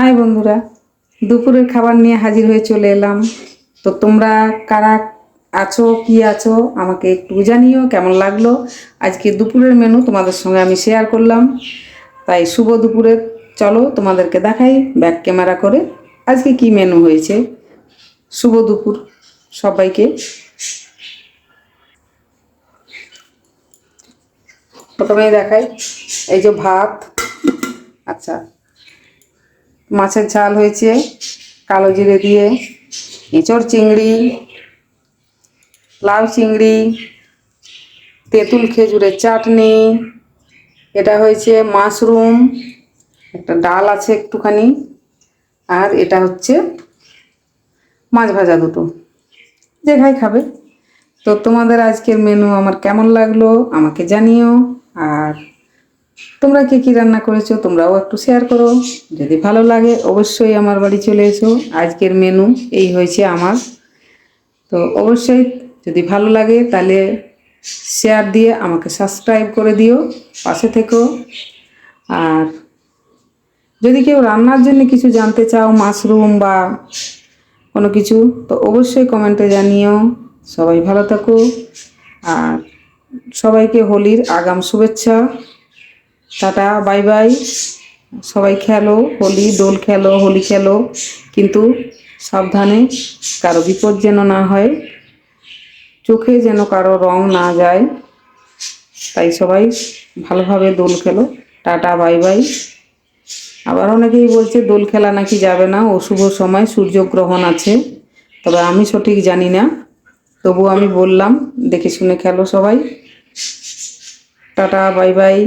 High বন্ধুরা, দুপুরের খাবার নিয়ে হাজির হয়ে চলে এলাম। তো তোমরা কারা আছো, কি আছো, আমাকে একটু জানিও কেমন লাগলো। আজকে দুপুরের মেনু তোমাদের সঙ্গে আমি শেয়ার করলাম। তাই শুভ দুপুরে চলো তোমাদেরকে দেখাই ব্যাক ক্যামেরা করে আজকে কি মেনু হয়েছে। শুভ দুপুর সবাইকে। প্রথমেই দেখাই, এই যে ভাত, আচ্ছা মাছের ঝাল হয়েছে কালো জিরে দিয়ে, এঁচড় চিংড়ি, লাউ চিংড়ি, তেঁতুল খেজুরের চাটনি, এটা হয়েছে মাশরুম, একটা ডাল আছে একটুখানি, আর এটা হচ্ছে মাছ ভাজা দুটো, যে খাই খাবে। তো তোমাদের আজকের মেনু আমার কেমন লাগলো আমাকে জানিও। আর তোমরা কে কী রান্না করেছো তোমরাও একটু শেয়ার করো। যদি ভালো লাগে অবশ্যই আমার বাড়ি চলে এসো। আজকের মেনু এই হয়েছে আমার। তো অবশ্যই যদি ভালো লাগে তাহলে শেয়ার দিয়ে আমাকে সাবস্ক্রাইব করে দিও, পাশে থেকো। আর যদি কেউ রান্নার জন্য কিছু জানতে চাও, মাশরুম বা কোনো কিছু, তো অবশ্যই কমেন্টে জানিও। সবাই ভালো থাকো। আর সবাইকে হোলির আগাম শুভেচ্ছা। Tata, bye bye. সবাই খেলো হোলি, দোল খেলো, হোলি খেলো, কিন্তু সাবধানে, কারো বিপদ যেন না হয়, চোখে যেন কারো রং না যায়। তাই সবাই ভালোভাবে দোল খেলো। Tata, bye bye. আবার অনেকেই বলছে দোল খেলা নাকি যাবে না, অশুভ সময়, সূর্যগ্রহণ আছে। তবে আমি সঠিক জানি না, তবু আমি বললাম দেখে শুনে খেলো সবাই। Tata, bye bye.